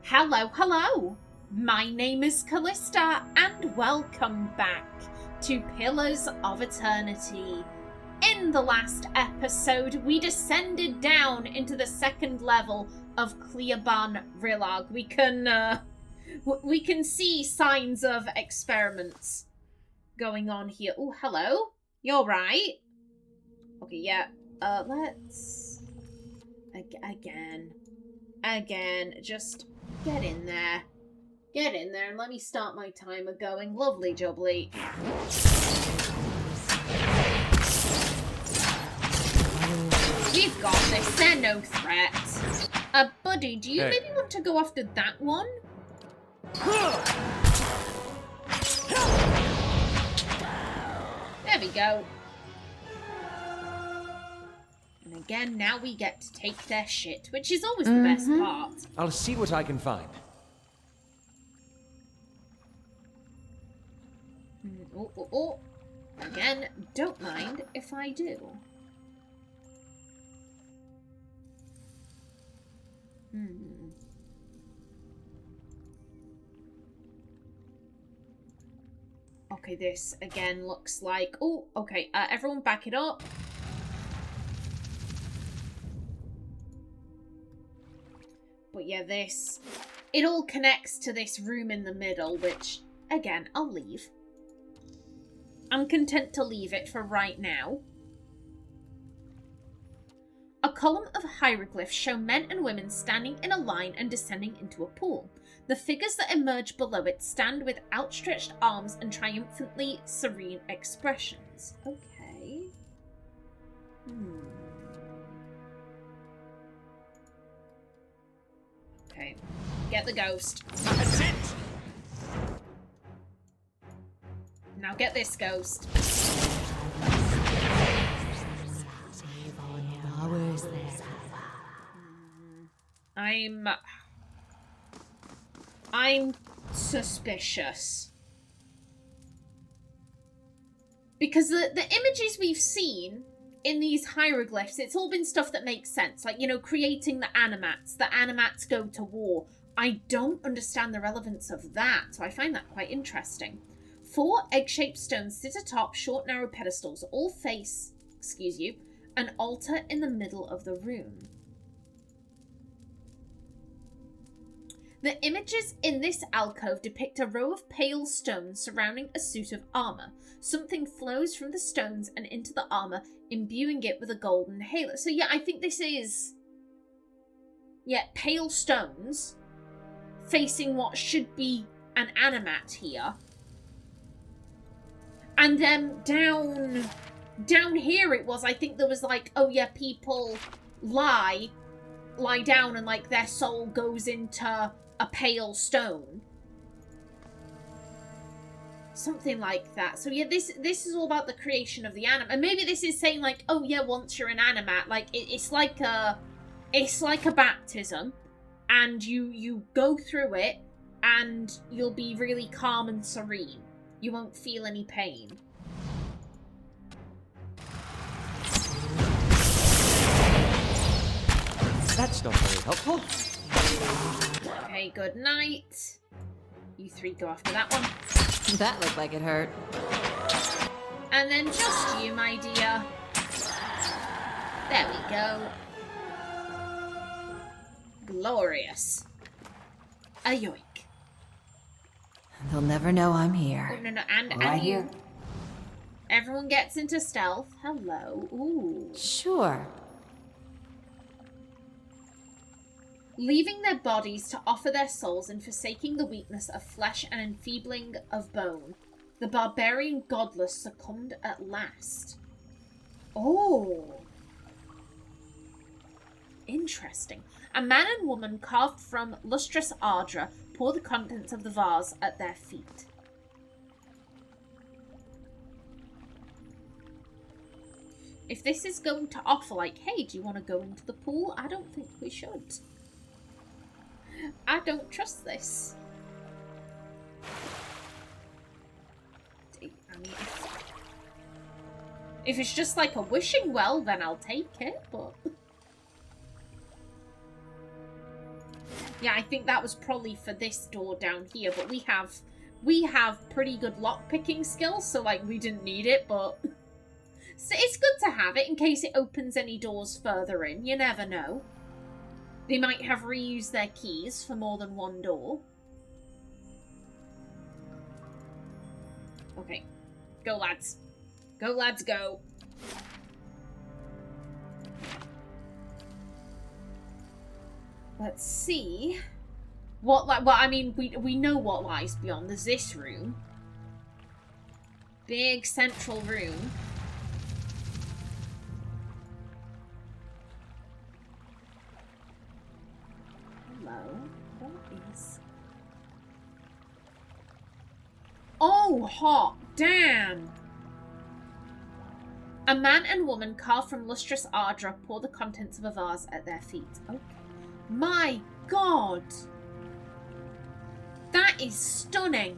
Hello, hello! My name is Callista, and welcome back to Pillars of Eternity. In the last episode, we descended down into the second level of Cleoban Rillag. We can see signs of experiments going on here. Oh, hello? You're right. Okay, yeah. Let's... Again, just get in there. Get in there and let me start my timer going. Lovely jubbly. We've got this. They're no threat. Buddy, do you maybe want to go after that one? There we go. And again, now we get to take their shit, which is always the best part. I'll see what I can find. Oh. Again, don't mind if I do. Okay, this again looks like... Oh, okay, everyone back it up. But yeah, this... It all connects to this room in the middle, which, again, I'll leave. I'm content to leave it for right now. A column of hieroglyphs show men and women standing in a line and descending into a pool. The figures that emerge below it stand with outstretched arms and triumphantly serene expressions. Okay. Okay. Get the ghost. That's it! Now get this ghost. I'm suspicious. Because the images we've seen in these hieroglyphs, it's all been stuff that makes sense. Like, you know, creating the animats. The animats go to war. I don't understand the relevance of that, so I find that quite interesting. 4 egg-shaped stones sit atop short, narrow pedestals, all face, an altar in the middle of the room. The images in this alcove depict a row of pale stones surrounding a suit of armor. Something flows from the stones and into the armor, imbuing it with a golden halo. So yeah, I think this is... Yeah, pale stones facing what should be an animat here. And then down here it was, I think there was like, oh yeah, people lie down and like their soul goes into a pale stone. Something like that. So yeah, this is all about the creation of the animat. And maybe this is saying like, oh yeah, once you're an animat, like it's like a baptism, and you go through it and you'll be really calm and serene. You won't feel any pain. That's not very helpful. Okay, good night. You 3 go after that one. That looked like it hurt. And then just you, my dear. There we go. Glorious. A yoink. They'll never know I'm here. Oh, no. And right you. here. Everyone gets into stealth. Hello. Ooh. Sure. Leaving their bodies to offer their souls and forsaking the weakness of flesh and enfeebling of bone, the barbarian godless succumbed at last. Oh. Interesting. A man and woman carved from lustrous ardra pour the contents of the vase at their feet. If this is going to offer like, hey, do you want to go into the pool? I don't think we should. I don't trust this. I mean, if it's just like a wishing well, then I'll take it, but... Yeah, I think that was probably for this door down here, but we have pretty good lock-picking skills, so, like, we didn't need it, but... So it's good to have it in case it opens any doors further in. You never know. They might have reused their keys for more than one door. Okay. Go, lads. Go, lads, go. Let's see... Well, I mean, we know what lies beyond. There's this room. Big central room. Hello? What is... Oh, hot damn! A man and woman carved from lustrous ardra pour the contents of a vase at their feet. Okay. My God! That is stunning.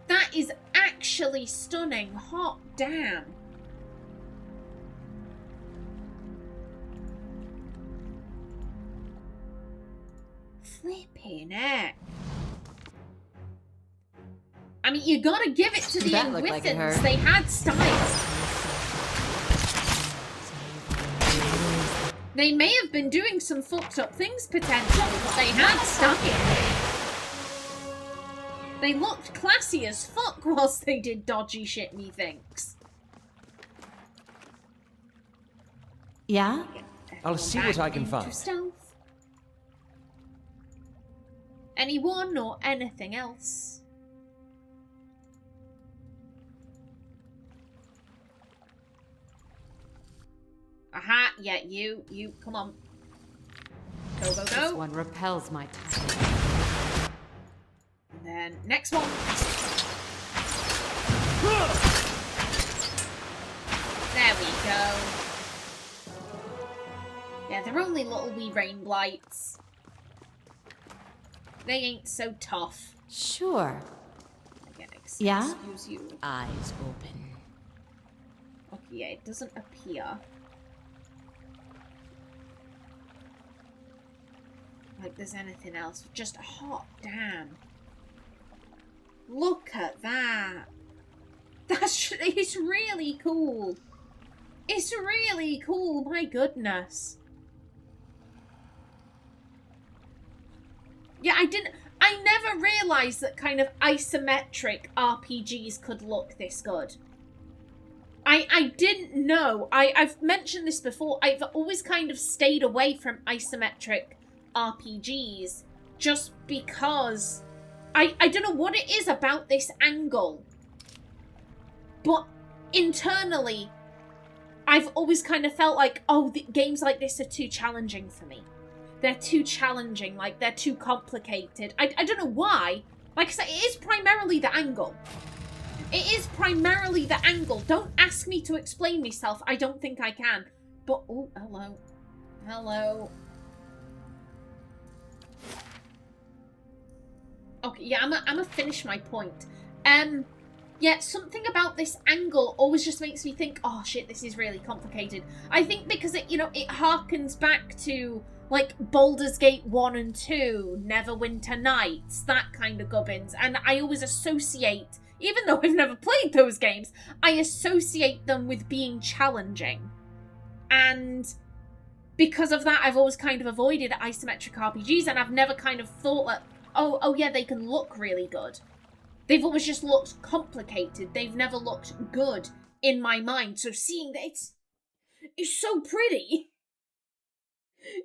That is actually stunning. Hot damn. Flipping heck. I mean, you gotta give it to the Inquitans. They had style. They may have been doing some fucked up things potentially, but they had style. They looked classy as fuck whilst they did dodgy shit, methinks. Yeah? I'll see what I can find. Stealth. Anyone or anything else? Aha, yeah, you, come on. Go, go, go. This one repels my type. And then, next one. There we go. Yeah, they're only little wee rain blights. They ain't so tough. Sure. Again, Yeah? Excuse you. Eyes open. Okay, yeah, it doesn't appear like there's anything else. Just hot damn. Look at that. It's really cool. It's really cool, my goodness. Yeah, I never realised that kind of isometric RPGs could look this good. I didn't know. I've mentioned this before. I've always kind of stayed away from isometric RPGs just because I don't know what it is about this angle, but internally I've always kind of felt like, oh, games like this are too challenging for me. They're too challenging, like they're too complicated. I don't know why. Like I said, it is primarily the angle. It is primarily the angle. Don't ask me to explain myself. I don't think I can. But, oh, hello. Hello. Okay, yeah, I'm gonna finish my point. Yeah, something about this angle always just makes me think, oh shit, this is really complicated. I think because it, it harkens back to, like, Baldur's Gate 1 and 2, Neverwinter Nights, that kind of gubbins. And I always associate, even though I've never played those games, I associate them with being challenging. And because of that, I've always kind of avoided isometric RPGs, and I've never kind of thought that, oh yeah, they can look really good. They've always just looked complicated. They've never looked good in my mind. So seeing that it's so pretty.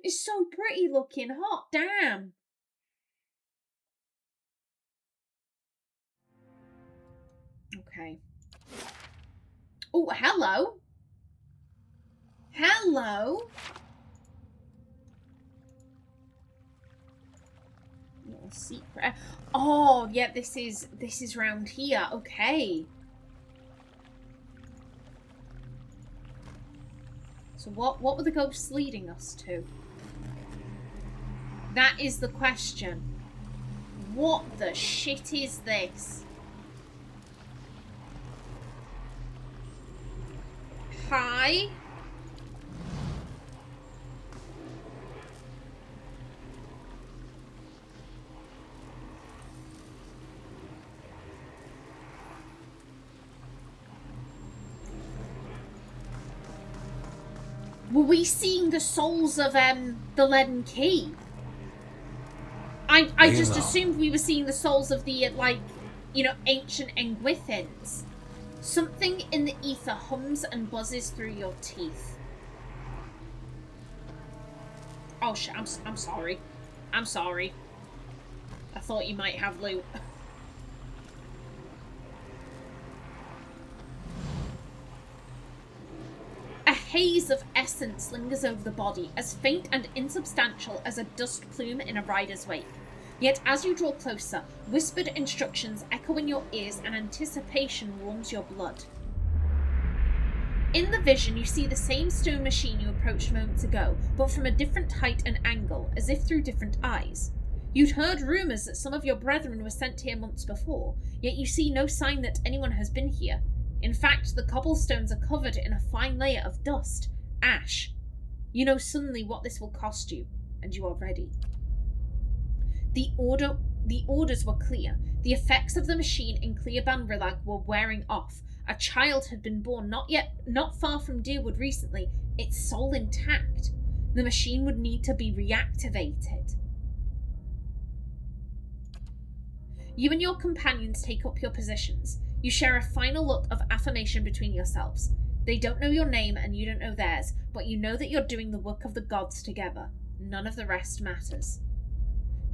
It's so pretty looking. Hot damn. Okay. Oh, hello. Hello. Little secret. Oh, yeah, this is round here. Okay. So what were the ghosts leading us to? That is the question. What the shit is this? Hi? Were we seeing the souls of the Leaden Key? I just assumed we were seeing the souls of the, like, you know, ancient Engwithins. Something in the ether hums and buzzes through your teeth. Oh shit, I'm sorry. I'm sorry. I thought you might have loot. A haze of essence lingers over the body, as faint and insubstantial as a dust plume in a rider's wake. Yet as you draw closer, whispered instructions echo in your ears and anticipation warms your blood. In the vision, you see the same stone machine you approached moments ago, but from a different height and angle, as if through different eyes. You'd heard rumours that some of your brethren were sent here months before, yet you see no sign that anyone has been here. In fact, the cobblestones are covered in a fine layer of dust, ash. You know suddenly what this will cost you, and you are ready. The orders were clear. The effects of the machine in Clearban Rilag were wearing off. A child had been born not far from Deerwood recently, its soul intact. The machine would need to be reactivated. You and your companions take up your positions. You share a final look of affirmation between yourselves. They don't know your name and you don't know theirs, but you know that you're doing the work of the gods together. None of the rest matters.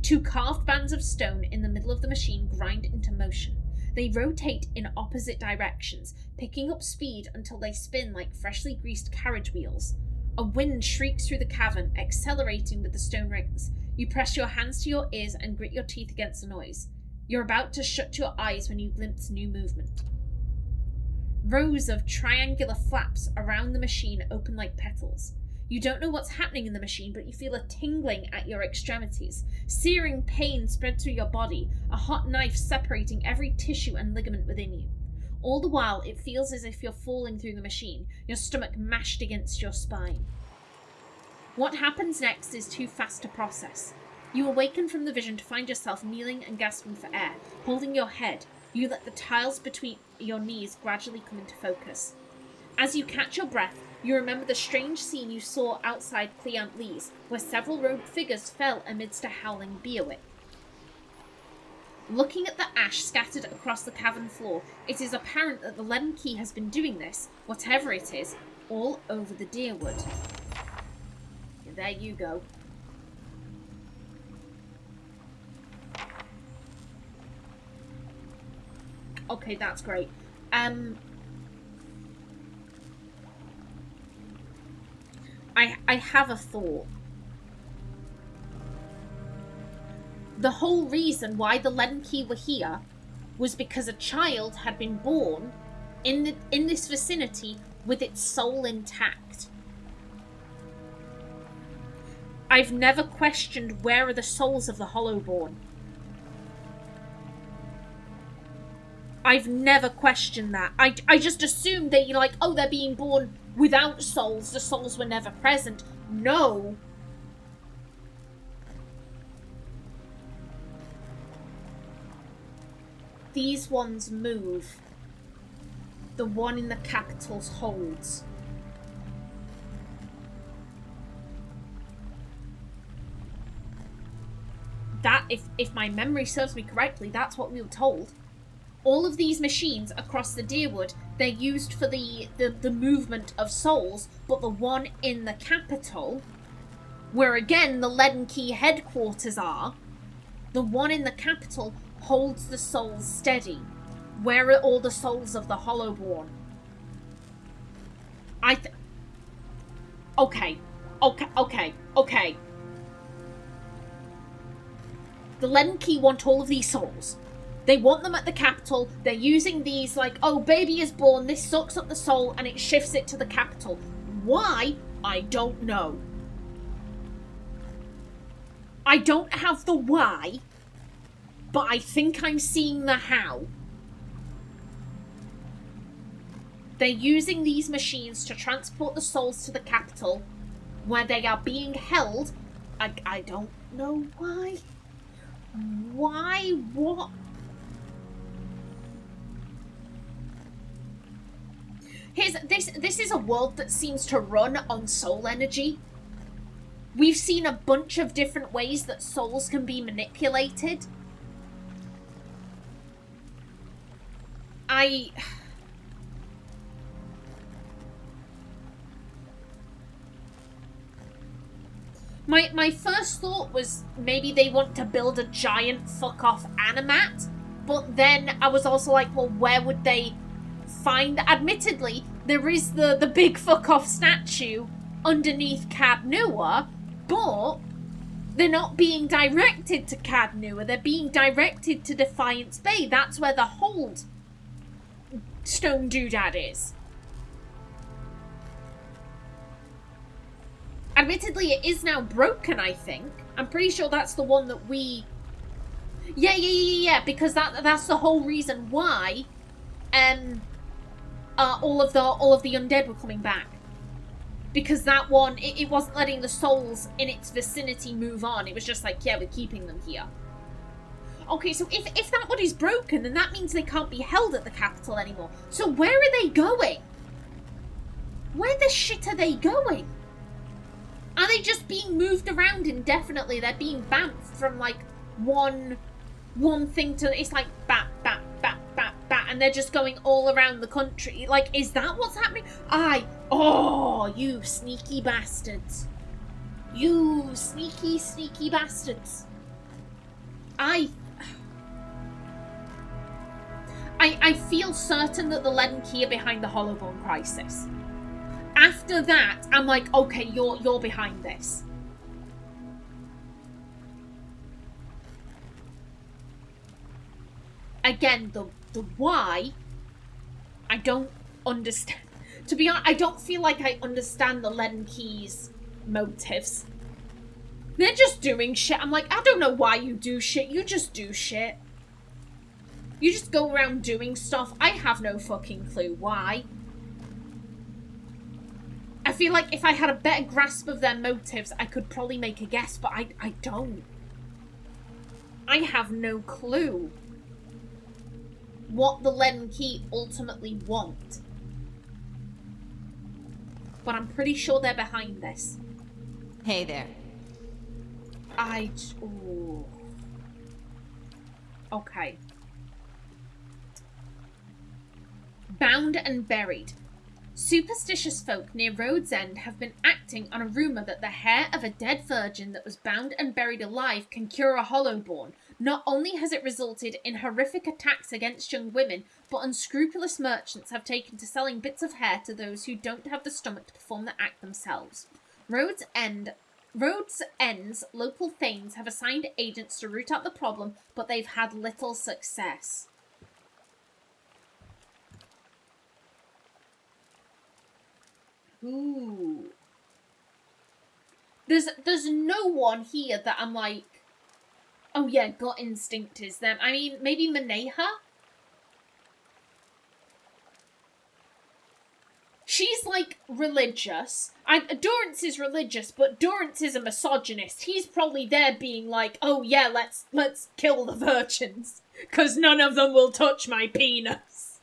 Two carved bands of stone in the middle of the machine grind into motion. They rotate in opposite directions, picking up speed until they spin like freshly greased carriage wheels. A wind shrieks through the cavern, accelerating with the stone rings. You press your hands to your ears and grit your teeth against the noise. You're about to shut your eyes when you glimpse new movement. Rows of triangular flaps around the machine open like petals. You don't know what's happening in the machine, but you feel a tingling at your extremities. Searing pain spread through your body, a hot knife separating every tissue and ligament within you. All the while, it feels as if you're falling through the machine, your stomach mashed against your spine. What happens next is too fast to process. You awaken from the vision to find yourself kneeling and gasping for air, holding your head. You let the tiles between your knees gradually come into focus. As you catch your breath, you remember the strange scene you saw outside Cleant Lee's, where several robed figures fell amidst a howling Beowulf. Looking at the ash scattered across the cavern floor, it is apparent that the Leaden Key has been doing this, whatever it is, all over the Deerwood. There you go. Okay, that's great. I have a thought. The whole reason why the Leaden Key were here was because a child had been born in this vicinity with its soul intact. I've never questioned where are the souls of the Hollowborn. I've never questioned that. I just assumed that you're like, oh, they're being born without souls. The souls were never present. No. These ones move. The one in the capitals holds. That, if my memory serves me correctly, that's what we were told. All of these machines across the Deerwood, they're used for the movement of souls, but the one in the capital, where again the Leaden Key headquarters are, the one in the capital holds the souls steady. Where are all the souls of the Hollowborn? Okay. The Leaden Key want all of these souls. They want them at the capital. They're using these like, oh, baby is born, this sucks up the soul, and it shifts it to the capital. Why? I don't know. I don't have the why, but I think I'm seeing the how. They're using these machines to transport the souls to the capital, where they are being held. I don't know why. Why? What? This is a world that seems to run on soul energy. We've seen a bunch of different ways that souls can be manipulated. My first thought was maybe they want to build a giant fuck-off animat, but then I was also like, well, where would they find... Admittedly, there is the big fuck-off statue underneath Cadnua, but they're not being directed to Cadnua, they're being directed to Defiance Bay. That's where the hold stone doodad is. Admittedly, it is now broken, I think. I'm pretty sure that's the one that we... Yeah, because that's the whole reason why all of the undead were coming back. Because that one, it wasn't letting the souls in its vicinity move on. It was just like, yeah, we're keeping them here. Okay, so if that one is broken, then that means they can't be held at the capital anymore. So where are they going? Where the shit are they going? Are they just being moved around indefinitely? They're being bounced from, like, one thing to... It's like, bat, bat, bat, bat, bat, and they're just going all around the country. Like, is that what's happening? Oh, you sneaky bastards. You sneaky, sneaky bastards. I feel certain that the Leaden Key are behind the Hollowborn crisis. After that, I'm like, okay, you're behind this. Again, the why, I don't understand. To be honest, I don't feel like I understand the Leaden Key's motives. They're just doing shit. I'm like, I don't know why you do shit. You just do shit. You just go around doing stuff. I have no fucking clue why. I feel like if I had a better grasp of their motives, I could probably make a guess, but I don't. I have no clue what the Leaden Key ultimately want. But I'm pretty sure they're behind this. Hey there. Ooh. Okay. Bound and buried. Superstitious folk near Road's End have been acting on a rumour that the hair of a dead virgin that was bound and buried alive can cure a Hollowborn. Not only has it resulted in horrific attacks against young women, but unscrupulous merchants have taken to selling bits of hair to those who don't have the stomach to perform the act themselves. Road's End's local thanes have assigned agents to root out the problem, but they've had little success. Ooh. There's no one here that I'm like, oh yeah, gut instinct is them. I mean, maybe Maneha? She's like religious. Durance is religious, but Durance is a misogynist. He's probably there being like, oh yeah, let's kill the virgins, 'cause none of them will touch my penis.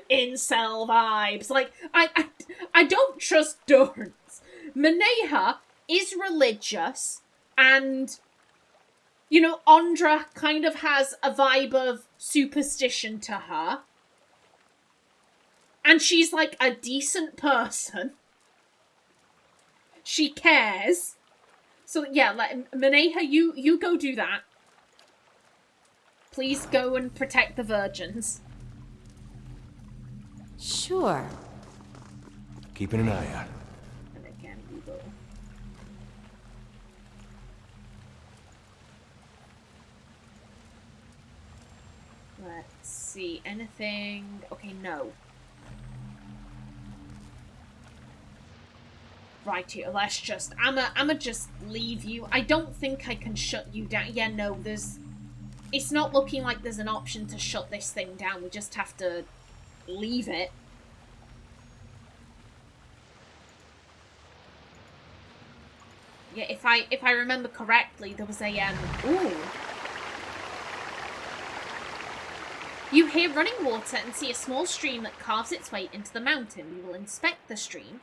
Incel vibes. Like, I don't trust Durance. Maneha is religious, and, you know, Andra kind of has a vibe of superstition to her. And she's, like, a decent person. She cares. So, yeah, like, Maneha, you go do that. Please go and protect the virgins. Sure. Keeping an eye out. And again, we will. Let's see. Anything? Okay, no. Right here, let's just... I'ma just leave you. I don't think I can shut you down. Yeah, no, there's... It's not looking like there's an option to shut this thing down. We just have to leave it. Yeah, if I remember correctly, there was a ooh. You hear running water and see a small stream that carves its way into the mountain. We will inspect the stream.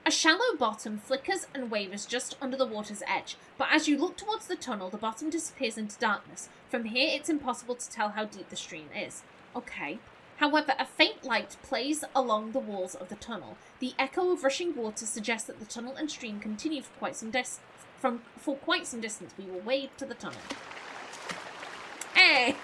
A shallow bottom flickers and wavers just under the water's edge, but as you look towards the tunnel, the bottom disappears into darkness. From here, it's impossible to tell how deep the stream is. Okay. However, a faint light plays along the walls of the tunnel. The echo of rushing water suggests that the tunnel and stream continue for quite some distance. We will wade to the tunnel. Hey!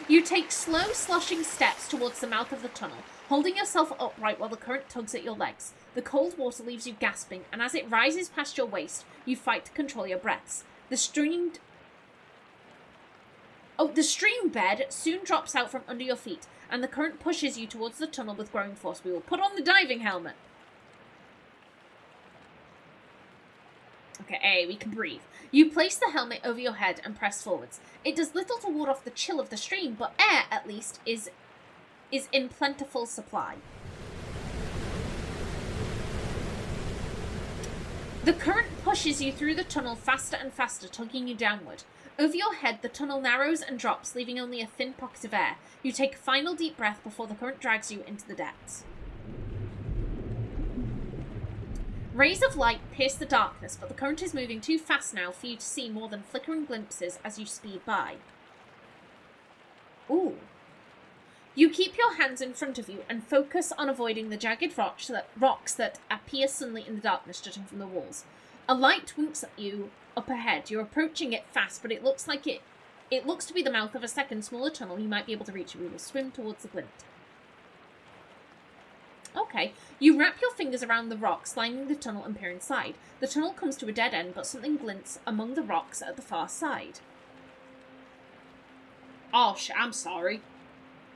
You take slow, sloshing steps towards the mouth of the tunnel, holding yourself upright while the current tugs at your legs. The cold water leaves you gasping, and as it rises past your waist, you fight to control your breaths. The stream bed soon drops out from under your feet, and the current pushes you towards the tunnel with growing force. We will put on the diving helmet. Okay, hey, we can breathe. You place the helmet over your head and press forwards. It does little to ward off the chill of the stream, but air, at least, is in plentiful supply. The current pushes you through the tunnel faster and faster, tugging you downward. Over your head, the tunnel narrows and drops, leaving only a thin pocket of air. You take a final deep breath before the current drags you into the depths. Rays of light pierce the darkness, but the current is moving too fast now for you to see more than flickering glimpses as you speed by. Ooh. You keep your hands in front of you and focus on avoiding the jagged rocks that appear suddenly in the darkness jutting from the walls. A light winks at you up ahead. You're approaching it fast, but it looks to be the mouth of a second, smaller tunnel you might be able to reach. We will swim towards the glint. Okay. You wrap your fingers around the rocks lining the tunnel and peer inside. The tunnel comes to a dead end, but something glints among the rocks at the far side. Oh, I'm sorry.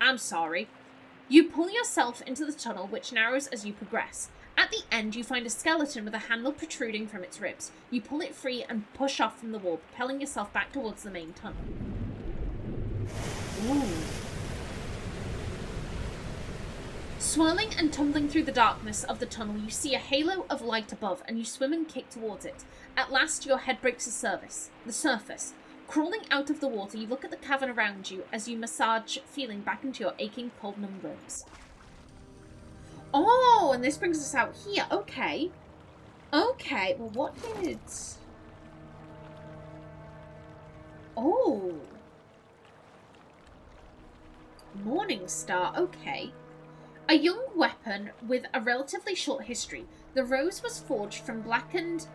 I'm sorry. You pull yourself into the tunnel, which narrows as you progress. At the end, you find a skeleton with a handle protruding from its ribs. You pull it free and push off from the wall, propelling yourself back towards the main tunnel. Ooh. Swirling and tumbling through the darkness of the tunnel, you see a halo of light above, and you swim and kick towards it. At last, your head breaks the surface. Crawling out of the water, you look at the cavern around you as you massage feeling back into your aching, cold, numb limbs. Oh, and this brings us out here. Okay. Okay, well, what did... Oh. Morning Star, okay. A young weapon with a relatively short history. The rose was forged from blackened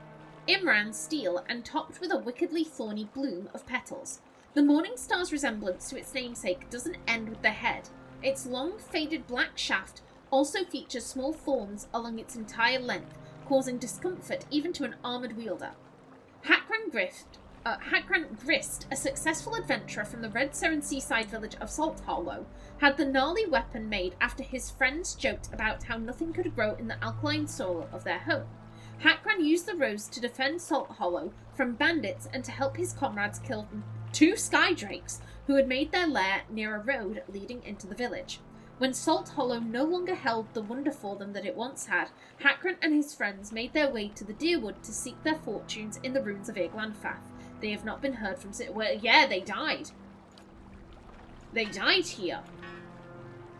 Imran steel and topped with a wickedly thorny bloom of petals. The morning star's resemblance to its namesake doesn't end with the head. Its long, faded black shaft also features small thorns along its entire length, causing discomfort even to an armoured wielder. Hakran Grist, a successful adventurer from the Red Seren seaside village of Salt Hollow, had the gnarly weapon made after his friends joked about how nothing could grow in the alkaline soil of their home. Hakran used the rose to defend Salt Hollow from bandits and to help his comrades kill 2 skydrakes who had made their lair near a road leading into the village. When Salt Hollow no longer held the wonder for them that it once had, Hakran and his friends made their way to the Deerwood to seek their fortunes in the ruins of Eglanfath. They have not been heard from since. Well, yeah, they died. They died here.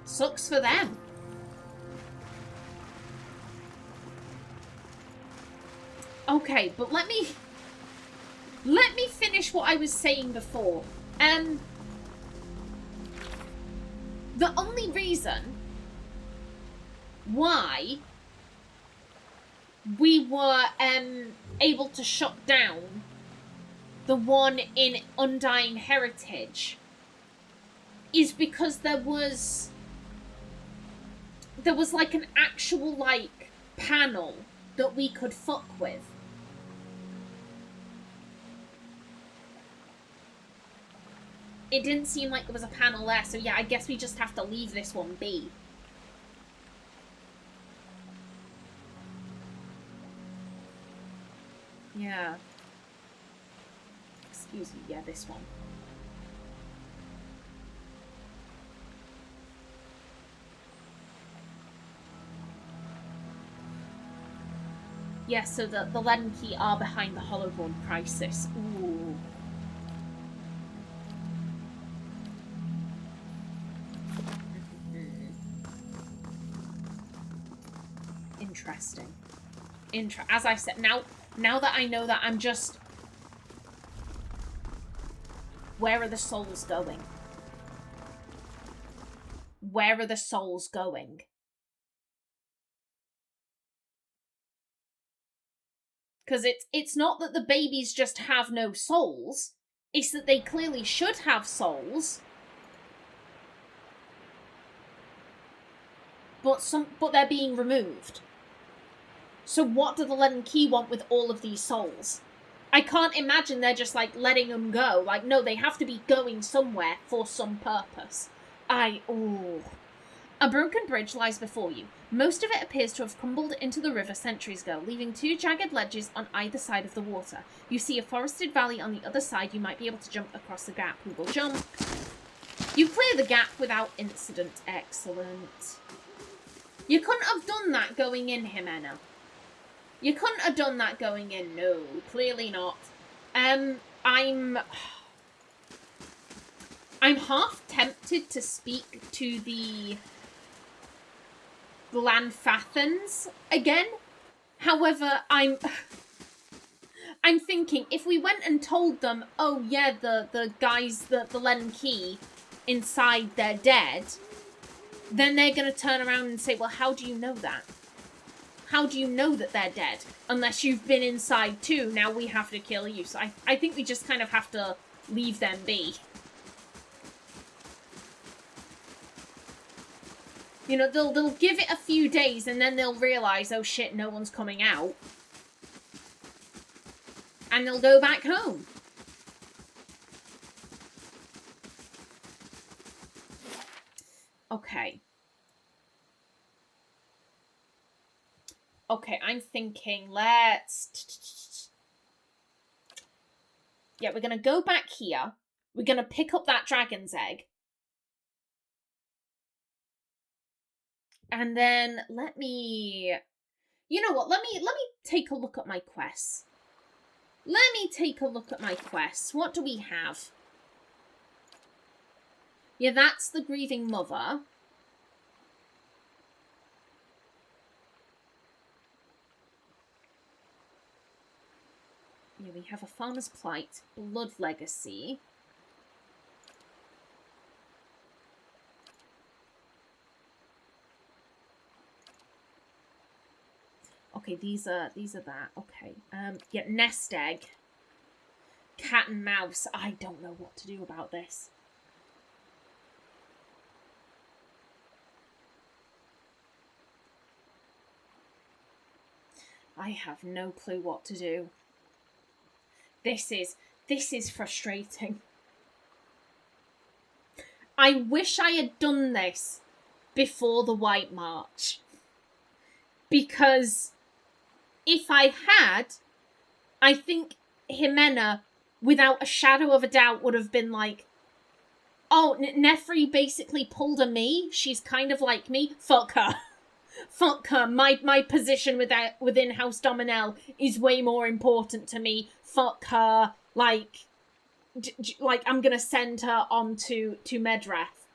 Sucks for them. Okay, but let me finish what I was saying before. The only reason why we were able to shut down the one in Undying Heritage is because there was like an actual like panel that we could fuck with. It didn't seem like there was a panel there, so yeah, I guess we just have to leave this one be. Yeah. Excuse me, yeah, this one. Yeah, so the Leaden Key are behind the Hollowborn crisis. Ooh. As I said, now that I know that, I'm just... Where are the souls going? Where are the souls going? Because it's not that the babies just have no souls. It's that they clearly should have souls. But they're being removed. So what do the Leaden Key want with all of these souls? I can't imagine they're just, like, letting them go. Like, no, they have to be going somewhere for some purpose. Ooh. A broken bridge lies before you. Most of it appears to have crumbled into the river centuries ago, leaving 2 jagged ledges on either side of the water. You see a forested valley on the other side. You might be able to jump across the gap. We will jump. You clear the gap without incident. Excellent. You couldn't have done that going in, Ximena. You couldn't have done that going in. No, clearly not. I'm half tempted to speak to the Glanfathans again. However, I'm thinking if we went and told them, oh yeah, the guys, the Leaden Key inside, they're dead, then they're going to turn around and say, well, how do you know that? How do you know that they're dead? Unless you've been inside too, now we have to kill you. So I think we just kind of have to leave them be. You know, they'll give it a few days and then they'll realise, oh shit, no one's coming out. And they'll go back home. Okay. Okay, I'm thinking, let's... Yeah, we're going to go back here. We're going to pick up that dragon's egg. And then let me... You know what? Let me take a look at my quests. Let me take a look at my quests. What do we have? Yeah, that's the grieving mother. Yeah, we have a farmer's plight, blood legacy. Okay, these are that. Okay. Yeah, nest egg. Cat and mouse. I don't know what to do about this. I have no clue what to do. This is frustrating. I wish I had done this before the White March. Because if I had, I think Ximena, without a shadow of a doubt, would have been like, oh, Nefri basically pulled a me. She's kind of like me. Fuck her. Fuck her. My position within House Dominel is way more important to me. Fuck her. Like I'm gonna send her on to Medreth.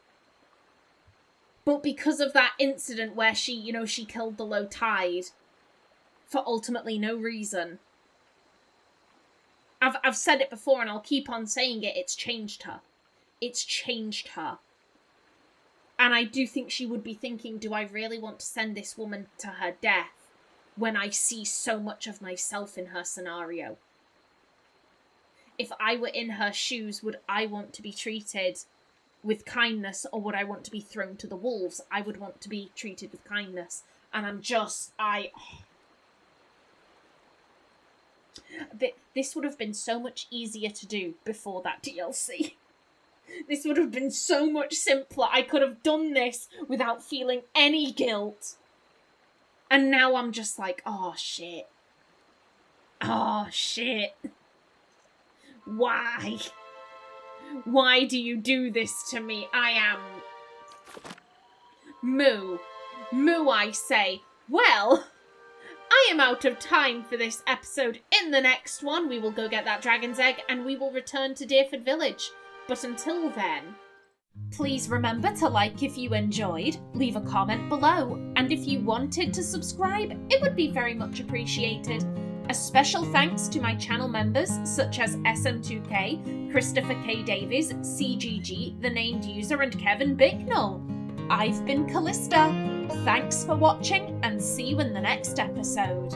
But because of that incident where she killed the low tide for ultimately no reason. I've said it before and I'll keep on saying it. It's changed her. It's changed her. And I do think she would be thinking, do I really want to send this woman to her death when I see so much of myself in her scenario? If I were in her shoes, would I want to be treated with kindness or would I want to be thrown to the wolves? I would want to be treated with kindness. And this would have been so much easier to do before that DLC. This would have been so much simpler. I could have done this without feeling any guilt. And now I'm just like, oh shit. Oh shit. Why? Why do you do this to me? I am... Moo. Moo, I say. Well, I am out of time for this episode. In the next one, we will go get that dragon's egg and we will return to Deerford Village. But until then, Please remember to like if you enjoyed, leave a comment below, and if you wanted to subscribe, it would be very much appreciated. A special thanks to my channel members such as SM2K, Christopher K. Davies, CGG, The Named User, and Kevin Bicknell. I've been Callista. Thanks for watching, and see you in the next episode.